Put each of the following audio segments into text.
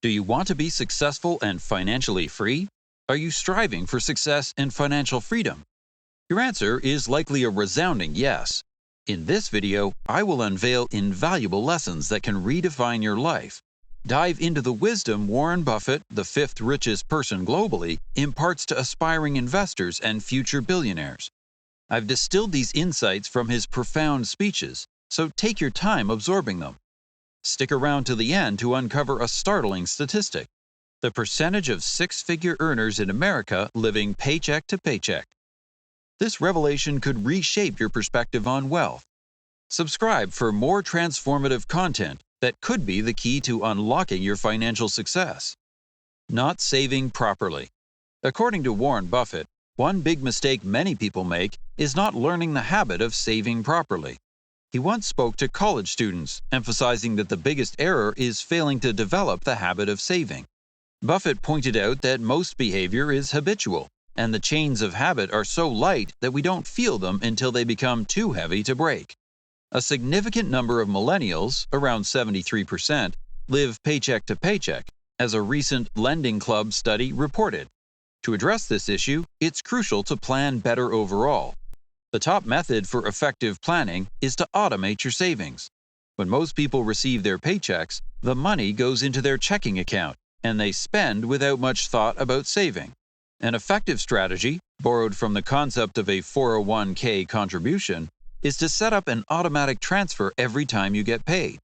Do you want to be successful and financially free? Are you striving for success and financial freedom? Your answer is likely a resounding yes. In this video, I will unveil invaluable lessons that can redefine your life. Dive into the wisdom Warren Buffett, the fifth richest person globally, imparts to aspiring investors and future billionaires. I've distilled these insights from his profound speeches, so take your time absorbing them. Stick around to the end to uncover a startling statistic: the percentage of six-figure earners in America living paycheck to paycheck. This revelation could reshape your perspective on wealth. Subscribe for more transformative content that could be the key to unlocking your financial success. Not saving properly. According to Warren Buffett, one big mistake many people make is not learning the habit of saving properly. He once spoke to college students, emphasizing that the biggest error is failing to develop the habit of saving. Buffett pointed out that most behavior is habitual, and the chains of habit are so light that we don't feel them until they become too heavy to break. A significant number of millennials, around 73%, live paycheck to paycheck, as a recent Lending Club study reported. To address this issue, it's crucial to plan better overall. The top method for effective planning is to automate your savings. When most people receive their paychecks, the money goes into their checking account, and they spend without much thought about saving. An effective strategy, borrowed from the concept of a 401k contribution, is to set up an automatic transfer every time you get paid.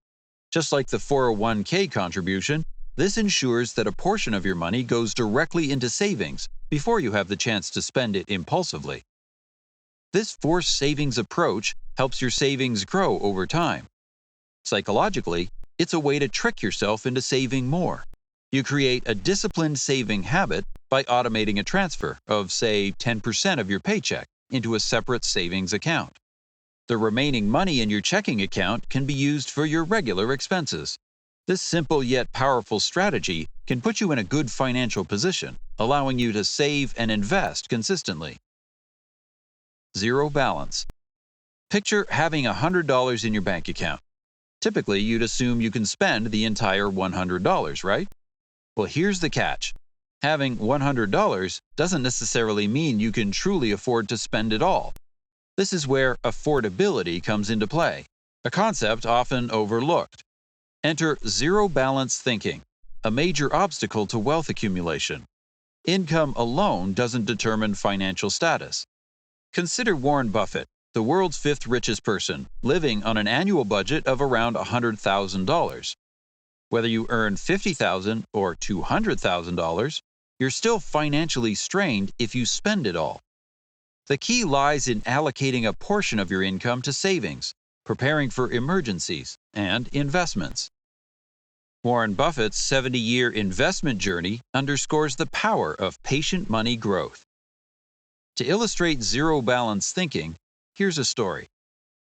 Just like the 401k contribution, this ensures that a portion of your money goes directly into savings before you have the chance to spend it impulsively. This forced savings approach helps your savings grow over time. Psychologically, it's a way to trick yourself into saving more. You create a disciplined saving habit by automating a transfer of, say, 10% of your paycheck into a separate savings account. The remaining money in your checking account can be used for your regular expenses. This simple yet powerful strategy can put you in a good financial position, allowing you to save and invest consistently. Zero balance. Picture having $100 in your bank account. Typically, you'd assume you can spend the entire $100, right? Well, here's the catch. Having $100 doesn't necessarily mean you can truly afford to spend it all. This is where affordability comes into play, a concept often overlooked. Enter zero balance thinking, a major obstacle to wealth accumulation. Income alone doesn't determine financial status. Consider Warren Buffett, the world's fifth richest person, living on an annual budget of around $100,000. Whether you earn $50,000 or $200,000, you're still financially strained if you spend it all. The key lies in allocating a portion of your income to savings, preparing for emergencies, and investments. Warren Buffett's 70-year investment journey underscores the power of patient money growth. To illustrate zero balance thinking, here's a story.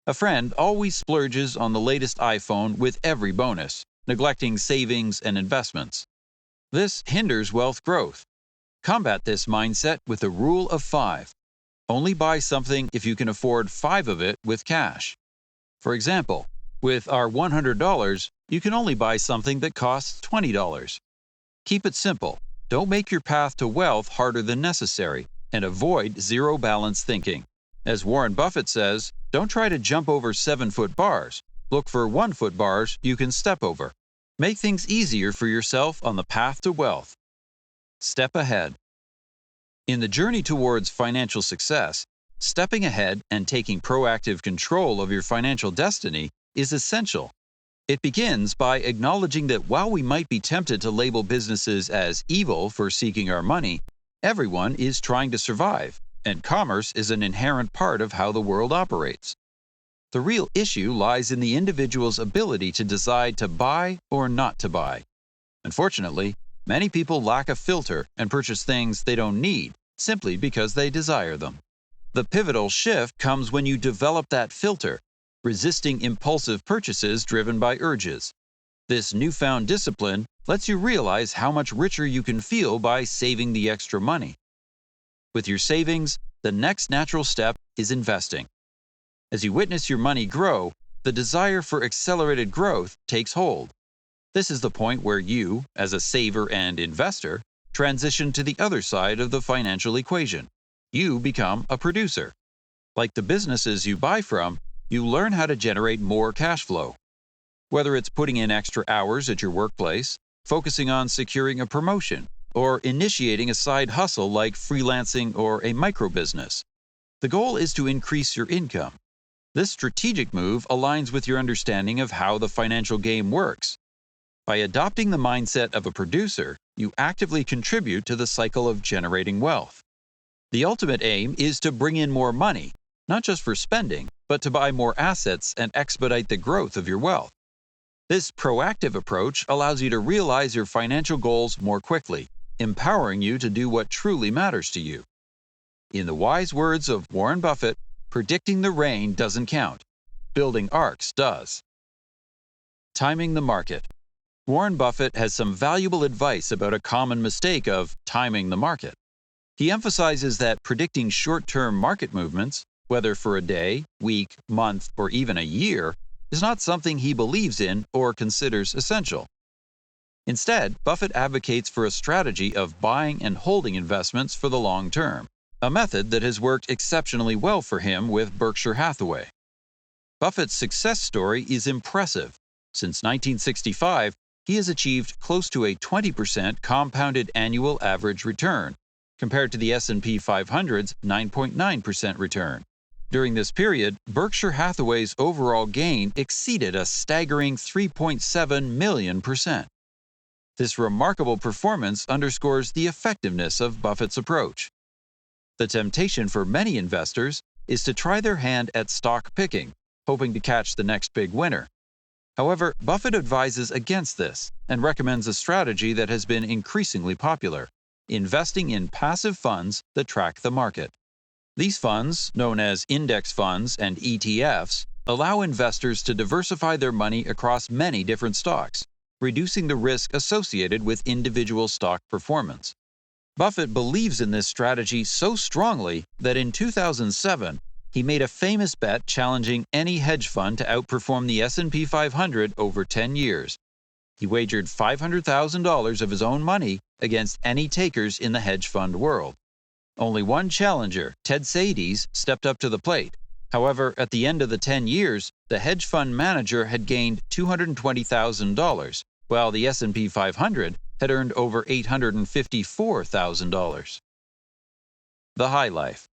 A friend always splurges on the latest iPhone with every bonus, neglecting savings and investments. This hinders wealth growth. Combat this mindset with the rule of 5. Only buy something if you can afford 5 of it with cash. For example, with our $100, you can only buy something that costs $20. Keep it simple. Don't make your path to wealth harder than necessary, and avoid zero balance thinking. As Warren Buffett says, don't try to jump over 7-foot bars. Look for 1-foot bars you can step over. Make things easier for yourself on the path to wealth. Step ahead. In the journey towards financial success, stepping ahead and taking proactive control of your financial destiny is essential. It begins by acknowledging that while we might be tempted to label businesses as evil for seeking our money, everyone is trying to survive, and commerce is an inherent part of how the world operates. The real issue lies in the individual's ability to decide to buy or not to buy. Unfortunately, many people lack a filter and purchase things they don't need simply because they desire them. The pivotal shift comes when you develop that filter, resisting impulsive purchases driven by urges. This newfound discipline lets you realize how much richer you can feel by saving the extra money. With your savings, the next natural step is investing. As you witness your money grow, the desire for accelerated growth takes hold. This is the point where you, as a saver and investor, transition to the other side of the financial equation. You become a producer. Like the businesses you buy from, you learn how to generate more cash flow. Whether it's putting in extra hours at your workplace, focusing on securing a promotion, or initiating a side hustle like freelancing or a micro business, the goal is to increase your income. This strategic move aligns with your understanding of how the financial game works. By adopting the mindset of a producer, you actively contribute to the cycle of generating wealth. The ultimate aim is to bring in more money, not just for spending, but to buy more assets and expedite the growth of your wealth. This proactive approach allows you to realize your financial goals more quickly, empowering you to do what truly matters to you. In the wise words of Warren Buffett, predicting the rain doesn't count. Building arcs does. Timing the market. Warren Buffett has some valuable advice about a common mistake of timing the market. He emphasizes that predicting short-term market movements, whether for a day, week, month, or even a year, is not something he believes in or considers essential. Instead, Buffett advocates for a strategy of buying and holding investments for the long term, a method that has worked exceptionally well for him with Berkshire Hathaway. Buffett's success story is impressive. Since 1965, he has achieved close to a 20% compounded annual average return, compared to the S&P 500's 9.9% return. During this period, Berkshire Hathaway's overall gain exceeded a staggering 3.7 million%. This remarkable performance underscores the effectiveness of Buffett's approach. The temptation for many investors is to try their hand at stock picking, hoping to catch the next big winner. However, Buffett advises against this and recommends a strategy that has been increasingly popular: investing in passive funds that track the market. These funds, known as index funds and ETFs, allow investors to diversify their money across many different stocks, reducing the risk associated with individual stock performance. Buffett believes in this strategy so strongly that in 2007, he made a famous bet challenging any hedge fund to outperform the S&P 500 over 10 years. He wagered $500,000 of his own money against any takers in the hedge fund world. Only one challenger, Ted Sades, stepped up to the plate. However, at the end of the 10 years, the hedge fund manager had gained $220,000, while the S&P 500 had earned over $854,000. The high life.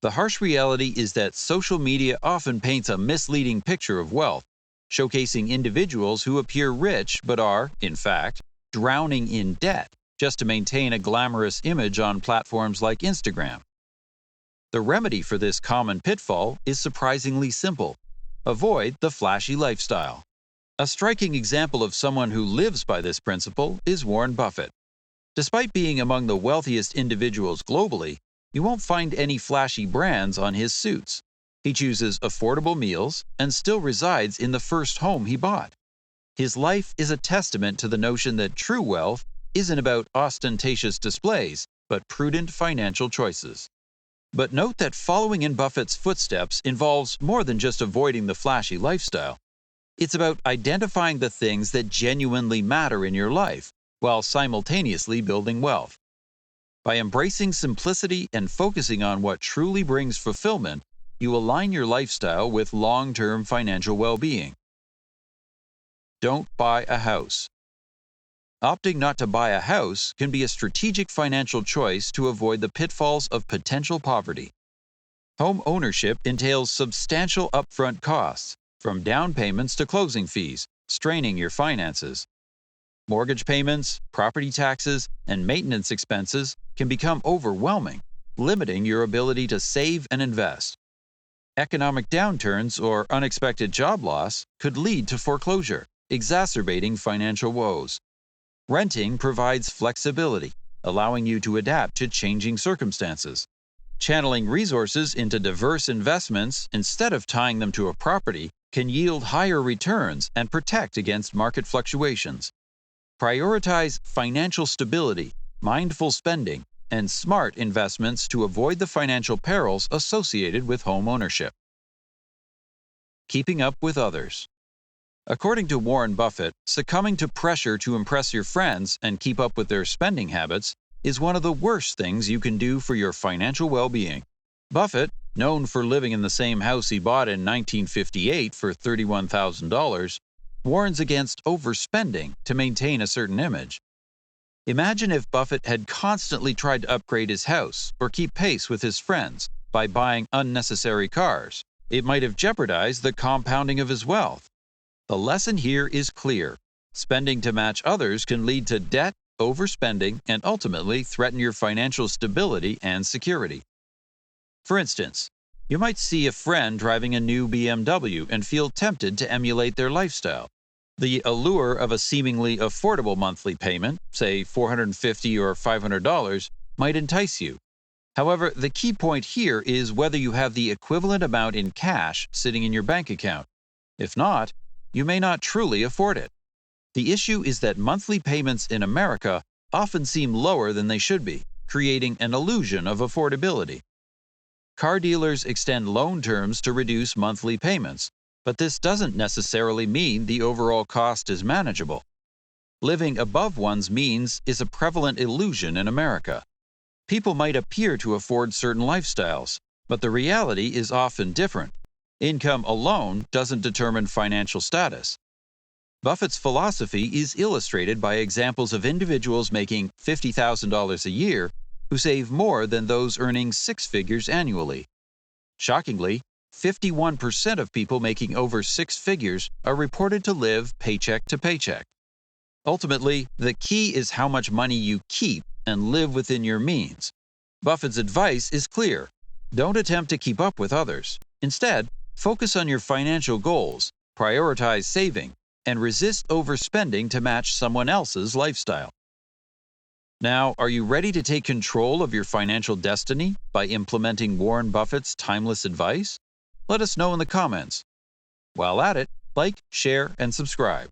The harsh reality is that social media often paints a misleading picture of wealth, showcasing individuals who appear rich but are, in fact, drowning in debt just to maintain a glamorous image on platforms like Instagram. The remedy for this common pitfall is surprisingly simple: avoid the flashy lifestyle. A striking example of someone who lives by this principle is Warren Buffett. Despite being among the wealthiest individuals globally, you won't find any flashy brands on his suits. He chooses affordable meals and still resides in the first home he bought. His life is a testament to the notion that true wealth isn't about ostentatious displays, but prudent financial choices. But note that following in Buffett's footsteps involves more than just avoiding the flashy lifestyle. It's about identifying the things that genuinely matter in your life, while simultaneously building wealth. By embracing simplicity and focusing on what truly brings fulfillment, you align your lifestyle with long-term financial well-being. Don't buy a house. Opting not to buy a house can be a strategic financial choice to avoid the pitfalls of potential poverty. Home ownership entails substantial upfront costs, from down payments to closing fees, straining your finances. Mortgage payments, property taxes, and maintenance expenses can become overwhelming, limiting your ability to save and invest. Economic downturns or unexpected job loss could lead to foreclosure, exacerbating financial woes. Renting provides flexibility, allowing you to adapt to changing circumstances. Channeling resources into diverse investments instead of tying them to a property can yield higher returns and protect against market fluctuations. Prioritize financial stability, mindful spending, and smart investments to avoid the financial perils associated with home ownership. Keeping up with others. According to Warren Buffett, succumbing to pressure to impress your friends and keep up with their spending habits is one of the worst things you can do for your financial well-being. Buffett, known for living in the same house he bought in 1958 for $31,000, warns against overspending to maintain a certain image. Imagine if Buffett had constantly tried to upgrade his house or keep pace with his friends by buying unnecessary cars. It might have jeopardized the compounding of his wealth. The lesson here is clear. Spending to match others can lead to debt, overspending, and ultimately threaten your financial stability and security. For instance, you might see a friend driving a new BMW and feel tempted to emulate their lifestyle. The allure of a seemingly affordable monthly payment, say $450 or $500, might entice you. However, the key point here is whether you have the equivalent amount in cash sitting in your bank account. If not, you may not truly afford it. The issue is that monthly payments in America often seem lower than they should be, creating an illusion of affordability. Car dealers extend loan terms to reduce monthly payments, but this doesn't necessarily mean the overall cost is manageable. Living above one's means is a prevalent illusion in America. People might appear to afford certain lifestyles, but the reality is often different. Income alone doesn't determine financial status. Buffett's philosophy is illustrated by examples of individuals making $50,000 a year who save more than those earning six figures annually. Shockingly, 51% of people making over six figures are reported to live paycheck to paycheck. Ultimately, the key is how much money you keep and live within your means. Buffett's advice is clear. Don't attempt to keep up with others. Instead, focus on your financial goals, prioritize saving, and resist overspending to match someone else's lifestyle. Now, are you ready to take control of your financial destiny by implementing Warren Buffett's timeless advice? Let us know in the comments. While at it, like, share, and subscribe.